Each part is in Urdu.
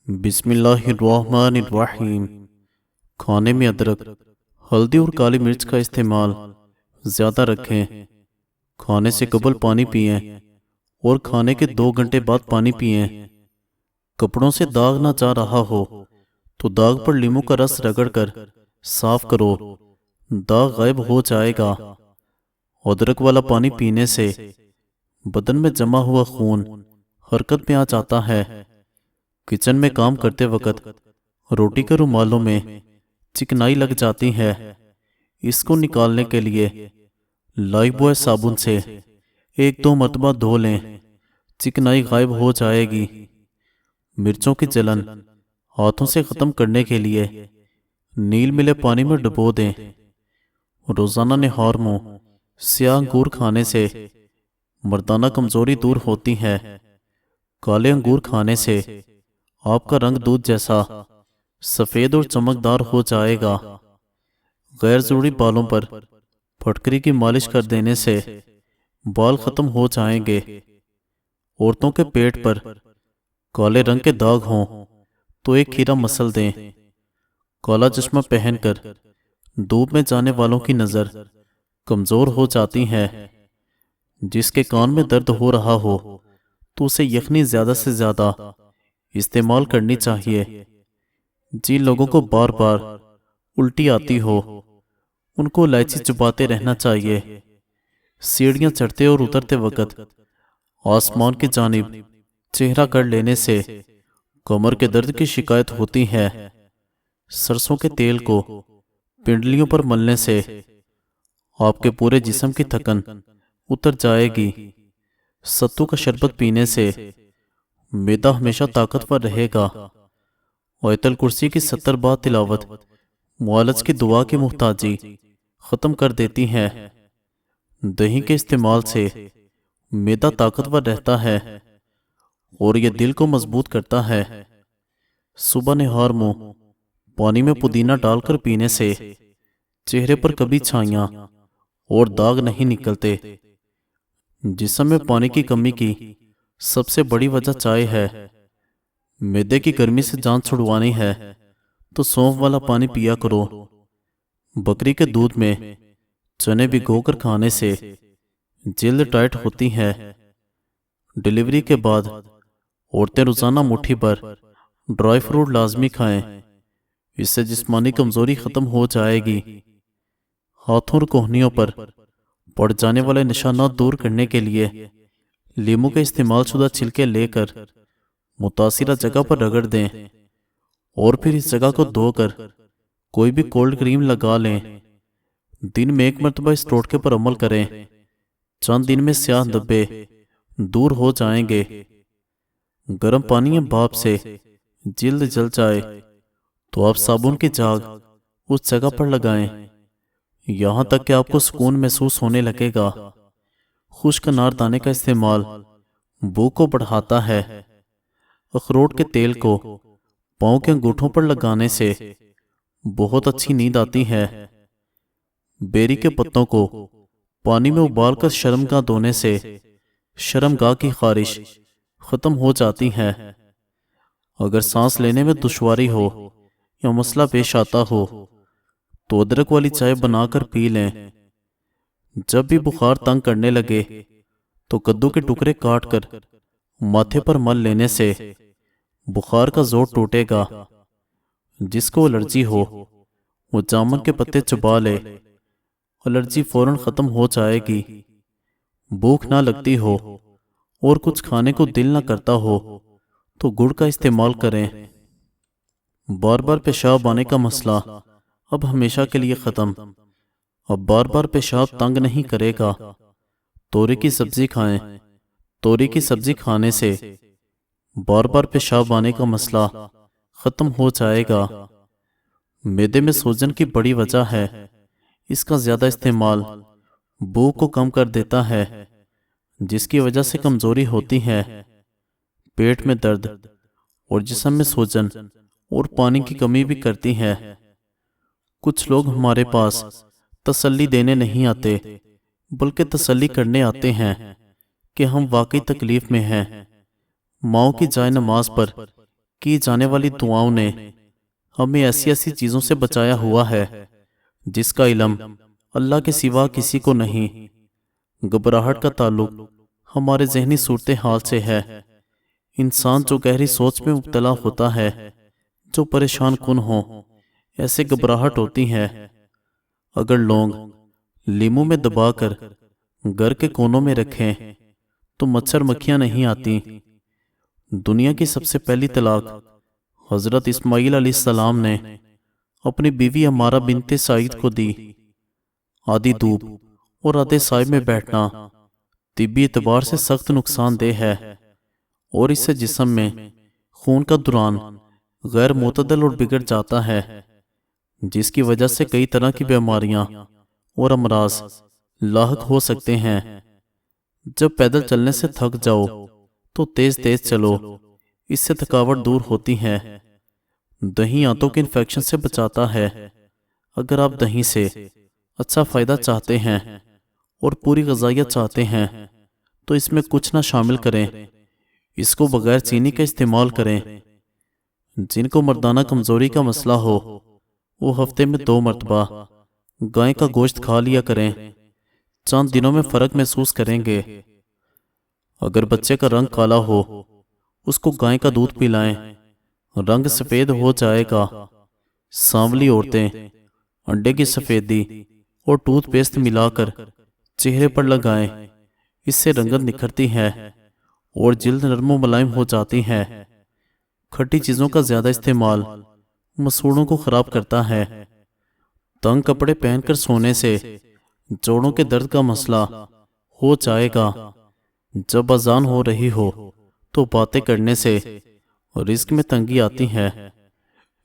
بسم اللہ الرحمن الرحیم۔ کھانے میں ادرک، ہلدی اور کالی مرچ کا استعمال زیادہ رکھیں۔ کھانے سے قبل پانی پئیں اور کھانے کے 2 گھنٹے بعد پانی پئیں۔ کپڑوں سے داغ نہ جا رہا ہو تو داغ پر لیموں کا رس رگڑ کر صاف کرو، داغ غائب ہو جائے گا۔ ادرک والا پانی پینے سے بدن میں جمع ہوا خون حرکت میں آ جاتا ہے۔ کچن میں کام کرتے وقت روٹی کے رومالوں میں چکنائی لگ جاتی ہے، اس کو نکالنے کے لیے لائف بوائے صابن سے 1-2 مرتبہ دھو لیں، چکنائی غائب ہو جائے گی۔ مرچوں کی جلن ہاتھوں سے ختم کرنے کے لیے نیل ملے پانی میں ڈبو دیں۔ روزانہ نہار منہ سیاہ انگور کھانے سے مردانہ کمزوری دور ہوتی ہے۔ کالے انگور کھانے سے آپ کا رنگ دودھ جیسا سفید اور چمکدار ہو جائے گا۔ غیر ضروری بالوں پر پھٹکری کی مالش کر دینے سے بال ختم ہو جائیں گے۔ عورتوں کے پیٹ پر کالے رنگ کے داغ ہوں تو ایک کھیرا مسل دیں۔ کالا چشمہ پہن کر دھوپ میں جانے والوں کی نظر کمزور ہو جاتی ہے۔ جس کے کان میں درد ہو رہا ہو تو اسے یخنی زیادہ سے زیادہ استعمال کرنی چاہیے۔ جن لوگوں کو بار بار الٹی آتی ہو ان کو الائچی چباتے رہنا چاہیے۔ سیڑھیاں چڑھتے اور اترتے وقت آسمان کی جانب چہرہ کر لینے سے کمر کے درد کی شکایت ہوتی ہے۔ سرسوں کے تیل کو پنڈلیوں پر ملنے سے آپ کے پورے جسم کی تھکن اتر جائے گی۔ ستو کا شربت پینے سے معدہ ہمیشہ طاقتور رہے گا۔ آیت الکرسی کی 70 بار تلاوت معالج کی دعا کی محتاجی ختم کر دیتی ہے۔ دہی کے استعمال سے معدہ طاقتور رہتا ہے اور یہ دل کو مضبوط کرتا ہے۔ صبح نہار منہ پانی میں پودینہ ڈال کر پینے سے چہرے پر کبھی چھائیاں اور داغ نہیں نکلتے۔ جسم میں پانی کی کمی کی سب سے بڑی وجہ چائے ہے۔ معدے کی گرمی سے جان چھڑوانی ہے تو سونف والا پانی پیا کرو۔ بکری کے دودھ میں چنے بھگو کر کھانے سے جلد ٹائٹ ہوتی ہے۔ ڈیلیوری کے بعد عورتیں روزانہ مٹھی بھر ڈرائی فروٹ لازمی کھائیں، اس سے جسمانی کمزوری ختم ہو جائے گی۔ ہاتھوں اور کوہنیوں پر پڑ جانے والے نشانات دور کرنے کے لیے لیموں کے استعمال شدہ چھلکے لے کر متاثرہ جگہ پر رگڑ دیں اور پھر اس جگہ کو دھو کر کوئی بھی کولڈ کریم لگا لیں۔ دن میں 1 مرتبہ اس ٹوٹکے پر عمل کریں، چند دن میں سیاہ دھبے دور ہو جائیں گے۔ گرم پانی یا بھاپ سے جلد جل جائے تو آپ صابن کی جھاگ اس جگہ پر لگائیں، یہاں تک کہ آپ کو سکون محسوس ہونے لگے گا۔ خشک انار دانے کا استعمال بھوک کو بڑھاتا ہے۔ اخروٹ کے تیل کو پاؤں کے انگوٹھوں پر لگانے سے بہت اچھی نیند آتی ہے۔ بیری کے پتوں کو پانی میں ابال کر شرمگاہ دھونے سے شرمگاہ کی خارش ختم ہو جاتی ہے۔ اگر سانس لینے میں دشواری ہو یا مسئلہ پیش آتا ہو تو ادرک والی چائے بنا کر پی لیں۔ جب بھی بخار تنگ کرنے لگے تو کدو کے ٹکڑے کاٹ کر ماتھے پر مل لینے سے بخار کا زور ٹوٹے گا۔ جس کو الرجی ہو وہ جامن کے پتے چبا لے، الرجی فوراً ختم ہو جائے گی۔ بھوک نہ لگتی ہو اور کچھ کھانے کو دل نہ کرتا ہو تو گڑ کا استعمال کریں۔ بار بار پیشاب آنے کا مسئلہ اب ہمیشہ کے لیے ختم۔ اب بار بار پیشاب تنگ نہیں کرے گا۔ توری کی سبزی کھائیں۔ توری کی سبزی کھانے سے بار بار پیشاب آنے کا مسئلہ ختم ہو جائے گا۔ معدے میں سوجن کی بڑی وجہ ہے، اس کا زیادہ استعمال بھوک کو کم کر دیتا ہے، جس کی وجہ سے کمزوری ہوتی ہے۔ پیٹ میں درد اور جسم میں سوجن اور پانی کی کمی بھی کرتی ہے۔ کچھ لوگ ہمارے پاس تسلی دینے نہیں آتے بلکہ تسلی کرنے آتے ہیں کہ ہم واقعی تکلیف میں ہیں۔ ماؤں کی جائے نماز پر کی جانے والی دعاؤں نے ہمیں ایسی ایسی چیزوں سے بچایا ہوا ہے جس کا علم اللہ کے سوا کسی کو نہیں۔ گھبراہٹ کا تعلق ہمارے ذہنی صورتحال سے ہے۔ انسان جو گہری سوچ میں مبتلا ہوتا ہے، جو پریشان کن ہو، ایسے گھبراہٹ ہوتی ہے۔ اگر لونگ لیموں میں دبا کر گھر کے کونوں میں رکھیں تو مچھر مکھیاں نہیں آتی۔ دنیا کی سب سے پہلی طلاق حضرت اسماعیل علیہ السلام نے اپنی بیوی عمارہ بنت سعید کو دی۔ آدھی دھوپ اور آدھے سائے میں بیٹھنا طبی اعتبار سے سخت نقصان دہ ہے، اور اس سے جسم میں خون کا دوران غیر معتدل اور بگڑ جاتا ہے، جس کی وجہ سے کئی طرح کی بیماریاں اور امراض لاحق ہو سکتے ہیں۔ جب پیدل چلنے سے تھک جاؤ تو تیز تیز چلو، اس سے تھکاوٹ دور ہوتی ہے۔ دہی آنتوں کے انفیکشن سے بچاتا ہے۔ اگر آپ دہی سے اچھا فائدہ چاہتے ہیں اور پوری غذائیت چاہتے ہیں تو اس میں کچھ نہ شامل کریں، اس کو بغیر چینی کا استعمال کریں۔ جن کو مردانہ کمزوری کا مسئلہ ہو وہ ہفتے میں 2 مرتبہ گائے کا گوشت کھا لیا کریں، چند دنوں میں فرق محسوس کریں گے۔ اگر بچے کا رنگ کالا ہو اس کو گائے کا دودھ پلائیں، رنگ سفید ہو جائے گا۔ سانولی عورتیں انڈے کی سفیدی اور ٹوتھ پیسٹ ملا کر چہرے پر لگائیں، اس سے رنگت نکھرتی ہے اور جلد نرم و ملائم ہو جاتی ہے۔ کھٹی چیزوں کا زیادہ استعمال مسوڑوں کو خراب کرتا ہے۔ تنگ کپڑے پہن کر سونے سے جوڑوں کے درد کا مسئلہ ہو جائے گا۔ جب اذان ہو رہی ہو تو باتیں کرنے سے رزق میں تنگی آتی ہے۔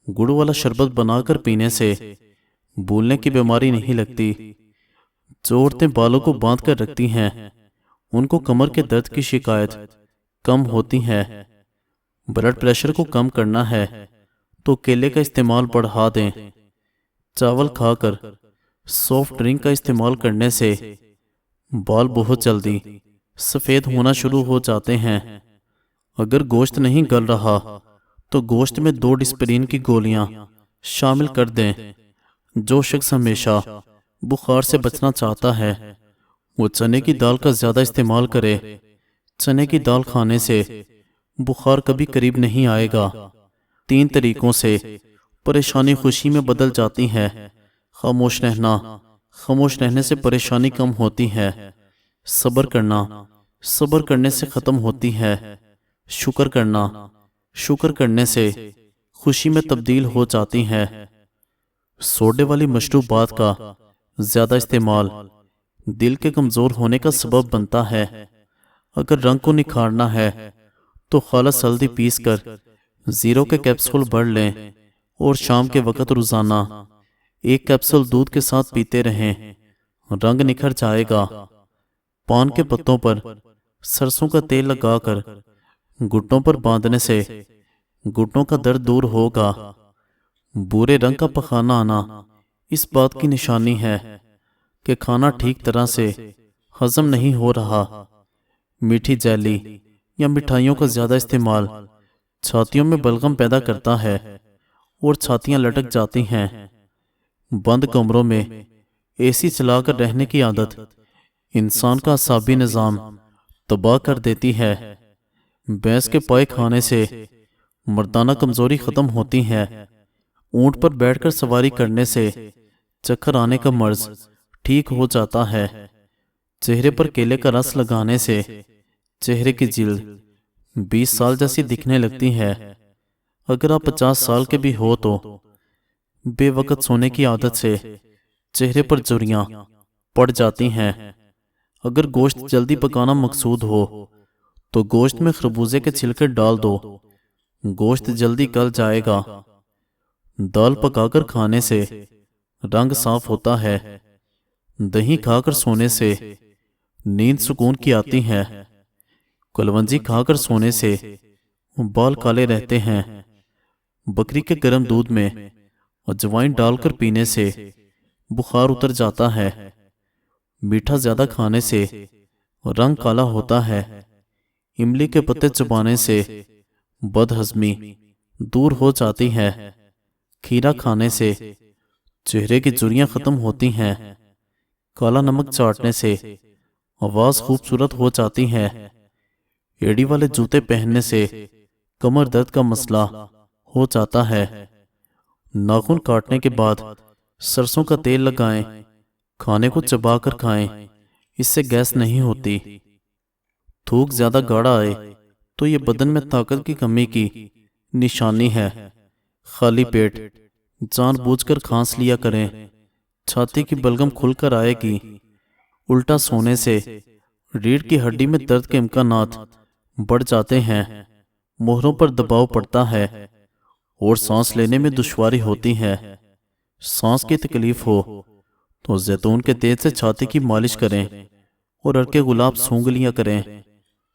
گڑ والا شربت بنا کر پینے سے بھولنے کی بیماری نہیں لگتی۔ جو عورتیں بالوں کو باندھ کر رکھتی ہیں ان کو کمر کے درد کی شکایت کم ہوتی ہے۔ بلڈ پریشر کو کم کرنا ہے تو کیلے کا استعمال بڑھا دیں۔ چاول کھا کر سافٹ ڈرنک کا استعمال کرنے سے بال بہت جلدی سفید ہونا شروع ہو جاتے ہیں۔ اگر گوشت نہیں گل رہا تو گوشت میں 2 ڈسپرین کی گولیاں شامل کر دیں۔ جو شخص ہمیشہ بخار سے بچنا چاہتا ہے وہ چنے کی دال کا زیادہ استعمال کرے۔ چنے کی دال کھانے سے بخار کبھی قریب نہیں آئے گا۔ 3 طریقوں سے پریشانی خوشی میں بدل جاتی ہے۔ خاموش رہنا، خاموش رہنے سے پریشانی کم ہوتی ہے۔ صبر کرنا، صبر کرنے سے ختم ہوتی ہے۔ شکر کرنا، شکر کرنے سے خوشی میں تبدیل ہو جاتی ہے۔ سوڈے والی مشروبات کا زیادہ استعمال دل کے کمزور ہونے کا سبب بنتا ہے۔ اگر رنگ کو نکھارنا ہے تو خالص ہلدی پیس کر 0 کے کیپسول بھر لیں اور شام کے وقت روزانہ 1 کیپسول دودھ کے ساتھ پیتے رہیں، رنگ نکھر جائے گا۔ پان کے پتوں پر سرسوں کا تیل لگا کر گھٹنوں پر باندھنے سے گھٹنوں کا درد دور ہوگا۔ بھورے رنگ کا پخانہ آنا اس بات کی نشانی ہے کہ کھانا ٹھیک طرح سے ہضم نہیں ہو رہا۔ میٹھی جیلی یا مٹھائیوں کا زیادہ استعمال چھاتیوں میں بلغم پیدا کرتا ہے اور چھاتیاں لٹک جاتی ہیں۔ بند کمروں میں اے سی چلا کر رہنے کی عادت انسان کا اعصابی نظام تباہ کر دیتی ہے۔ بھینس کے پائے کھانے سے مردانہ کمزوری ختم ہوتی ہے۔ اونٹ پر بیٹھ کر سواری کرنے سے چکر آنے کا مرض ٹھیک ہو جاتا ہے۔ چہرے پر کیلے کا رس لگانے سے چہرے کی جلد 20 سال جیسی دکھنے لگتی ہے۔ اگر آپ 50 سال کے بھی ہو تو بے وقت سونے کی عادت سے چہرے پر جھریاں پڑ جاتی ہیں۔ اگر گوشت جلدی پکانا مقصود ہو تو گوشت میں خربوزے کے چھلکے ڈال دو، گوشت جلدی گل جائے گا۔ دال پکا کر کھانے سے رنگ صاف ہوتا ہے۔ دہی کھا کر سونے سے نیند سکون کی آتی ہے۔ کلونجی کھا کر سونے سے بال کالے رہتے ہیں۔ بکری کے گرم دودھ میں اجوائن ڈال کر پینے سے بخار اتر جاتا ہے۔ میٹھا زیادہ کھانے سے رنگ کالا ہوتا ہے۔ املی کے پتے چبانے سے بد ہضمی دور ہو جاتی ہے۔ کھیرا کھانے سے چہرے کی جھریاں ختم ہوتی ہیں۔ کالا نمک چاٹنے سے آواز خوبصورت ہو جاتی ہے۔ ایڑی والے جوتے پہننے سے کمر درد کا مسئلہ ہو جاتا ہے۔ ناخن کاٹنے کے بعد سرسوں کا تیل لگائیں، کھانے کو چبا کر کھائیں، اس سے گیس نہیں ہوتی۔ تھوک زیادہ گاڑھا آئے تو یہ بدن میں طاقت کی کمی کی نشانی ہے۔ خالی پیٹ جان بوجھ کر کھانس لیا کریں، چھاتی کی بلغم کھل کر آئے گی۔ الٹا سونے سے ریڑھ کی ہڈی میں درد کے امکانات بڑھ جاتے ہیں، موہروں پر دباؤ پڑتا ہے اور سانس لینے میں دشواری ہوتی ہے۔ سانس کی تکلیف ہو تو زیتون کے تیل سے چھاتی کی مالش کریں اور ارکے گلاب سونگھ لیا کریں،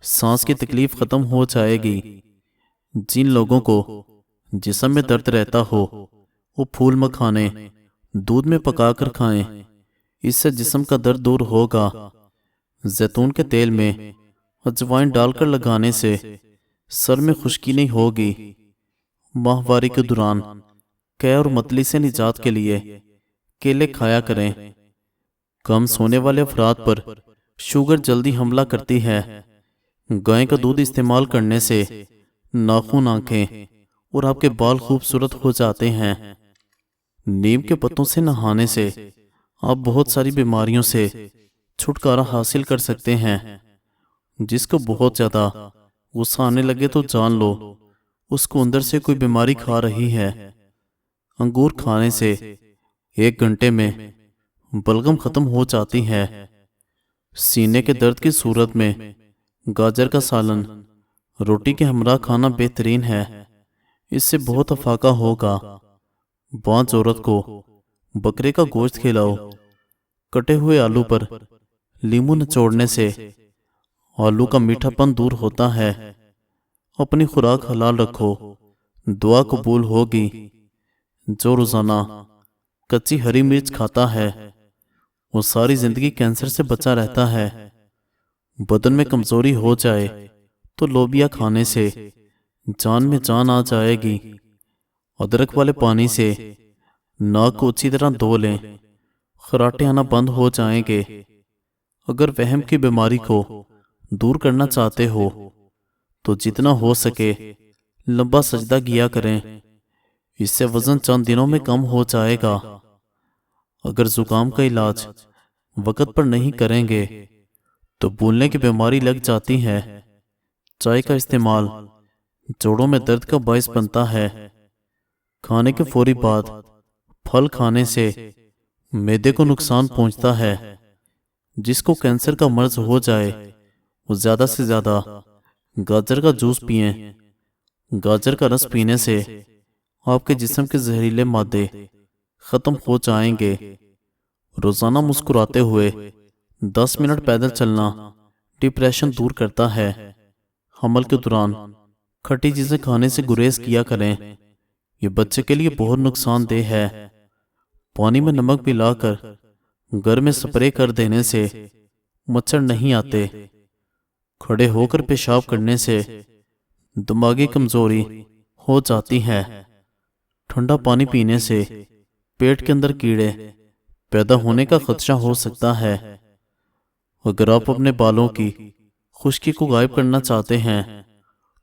سانس کی تکلیف ختم ہو جائے گی۔ جن لوگوں کو جسم میں درد رہتا ہو وہ پھول مکھانے دودھ میں پکا کر کھائیں، اس سے جسم کا درد دور ہوگا۔ زیتون کے تیل میں اجوائن ڈال کر لگانے سے سر میں خشکی نہیں ہوگی۔ ماہواری کے دوران قے اور متلی سے نجات کے لیے کیلے کھایا کریں۔ کم سونے والے افراد پر شوگر جلدی حملہ کرتی ہے۔ گائے کا دودھ استعمال کرنے سے ناخن، آنکھیں اور آپ کے بال خوبصورت ہو جاتے ہیں۔ نیم کے پتوں سے نہانے سے آپ بہت ساری بیماریوں سے چھٹکارا حاصل کر سکتے ہیں۔ جس کو بہت زیادہ غصہ آنے لگے تو جان لو اس کو اندر سے کوئی بیماری کھا رہی ہے۔ انگور کھانے سے 1 گھنٹے میں بلغم ختم ہو جاتی ہے۔ سینے کے درد کی صورت میں گاجر کا سالن روٹی کے ہمراہ کھانا بہترین ہے، اس سے بہت افاقہ ہوگا۔ بانج عورت کو بکرے کا گوشت کھلاؤ۔ کٹے ہوئے آلو پر لیمو نچوڑنے سے آلو کا میٹھا پن دور ہوتا ہے۔ اپنی خوراک حلال رکھو، دعا قبول ہوگی۔ جو روزانہ کچی ہری مرچ کھاتا ہے وہ ساری زندگی کینسر سے بچا رہتا ہے۔ بدن میں کمزوری ہو جائے تو لوبیا کھانے سے جان میں جان آ جائے گی۔ ادرک والے پانی سے ناک کو اچھی طرح دھو لیں، خراٹے آنا بند ہو جائیں گے۔ اگر وہم کی بیماری کو دور کرنا چاہتے ہو تو جتنا ہو سکے لمبا سجدہ کیا کریں، اس سے وزن چند دنوں میں کم ہو جائے گا۔ اگر زکام کا علاج وقت پر نہیں کریں گے تو بھولنے کی بیماری لگ جاتی ہے۔ چائے کا استعمال جوڑوں میں درد کا باعث بنتا ہے۔ کھانے کے فوری بعد پھل کھانے سے معدے کو نقصان پہنچتا ہے۔ جس کو کینسر کا مرض ہو جائے وہ زیادہ سے زیادہ گاجر کا جوس پئیں۔ گاجر کا رس پینے سے آپ کے جسم کے زہریلے مادے ختم ہو جائیں گے۔ روزانہ مسکراتے ہوئے 10 منٹ پیدل چلنا ڈپریشن دور کرتا ہے۔ حمل کے دوران کھٹی چیزیں کھانے سے گریز کیا کریں، یہ بچے کے لیے بہت نقصان دہ ہے۔ پانی میں نمک ملا کر گھر میں سپرے کر دینے سے مچھر نہیں آتے۔ کھڑے ہو کر پیشاب کرنے سے دماغی کمزوری ہو جاتی ہے۔ ٹھنڈا پانی پینے سے پیٹ کے اندر کیڑے پیدا ہونے کا خدشہ ہو سکتا ہے۔ اگر آپ اپنے بالوں کی خشکی کو غائب کرنا چاہتے ہیں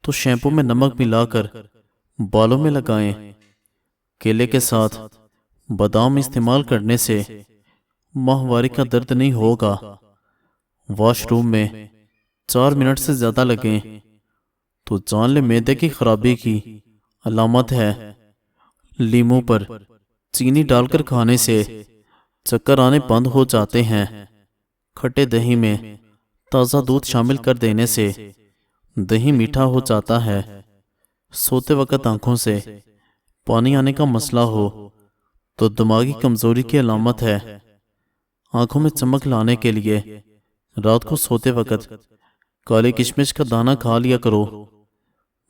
تو شیمپو میں نمک ملا کر بالوں میں لگائیں۔ کیلے کے ساتھ بادام استعمال کرنے سے ماہواری کا درد نہیں ہوگا۔ واش روم میں 4 منٹ سے زیادہ لگیں تو جان لے معدے کی خرابی کی علامت ہے۔ لیموں پر چینی ڈال کر کھانے سے چکر آنے بند ہو جاتے ہیں۔ کھٹے دہی میں تازہ دودھ شامل کر دینے سے دہی میٹھا ہو جاتا ہے۔ سوتے وقت آنکھوں سے پانی آنے کا مسئلہ ہو تو دماغی کمزوری کی علامت ہے۔ آنکھوں میں چمک لانے کے لیے رات کو سوتے وقت کالی کشمش کا دانہ کھا لیا کرو۔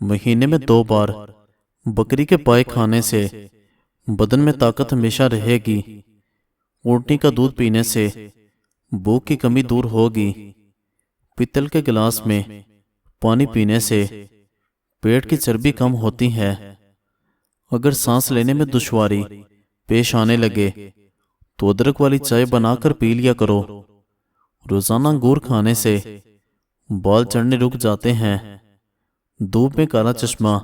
مہینے میں 2 بار بکری کے پائے کھانے سے بدن میں طاقت ہمیشہ رہے گی۔ اونٹنی کا دودھ پینے سے بھوک کی کمی دور ہوگی۔ پیتل کے گلاس میں پانی پینے سے پیٹ کی چربی کم ہوتی ہے۔ اگر سانس لینے میں دشواری پیش آنے لگے تو ادرک والی چائے بنا کر پی لیا کرو۔ روزانہ انگور کھانے سے بال چڑھنے رک جاتے ہیں۔ دھوپ میں کالا چشمہ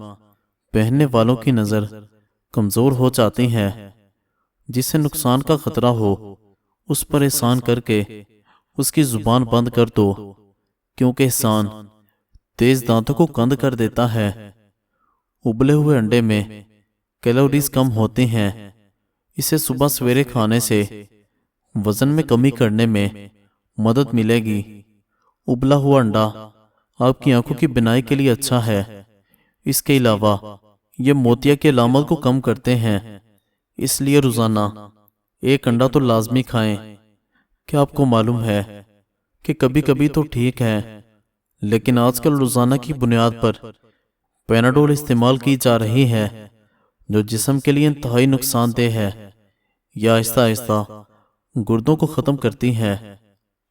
پہننے والوں کی نظر کمزور ہو جاتی ہے۔ جسے نقصان کا خطرہ ہو اس پر احسان کر کے اس کی زبان بند کر دو، کیونکہ احسان تیز دانتوں کو کند کر دیتا ہے۔ ابلے ہوئے انڈے میں کیلوریز کم ہوتی ہیں، اسے صبح سویرے کھانے سے وزن میں کمی کرنے میں مدد ملے گی۔ ابلا ہوا انڈا آپ کی آنکھوں کی بینائی کے لیے اچھا ہے۔ اس کے علاوہ یہ موتیا کی علامت کو کم کرتے ہیں، اس لیے روزانہ ایک انڈا تو لازمی کھائیں۔ کیا آپ کو معلوم ہے کہ کبھی کبھی تو ٹھیک ہے، لیکن آج کل روزانہ کی بنیاد پر پیناڈول استعمال کی جا رہی ہے جو جسم کے لیے انتہائی نقصان دہ ہے، یا آہستہ آہستہ گردوں کو ختم کرتی ہے۔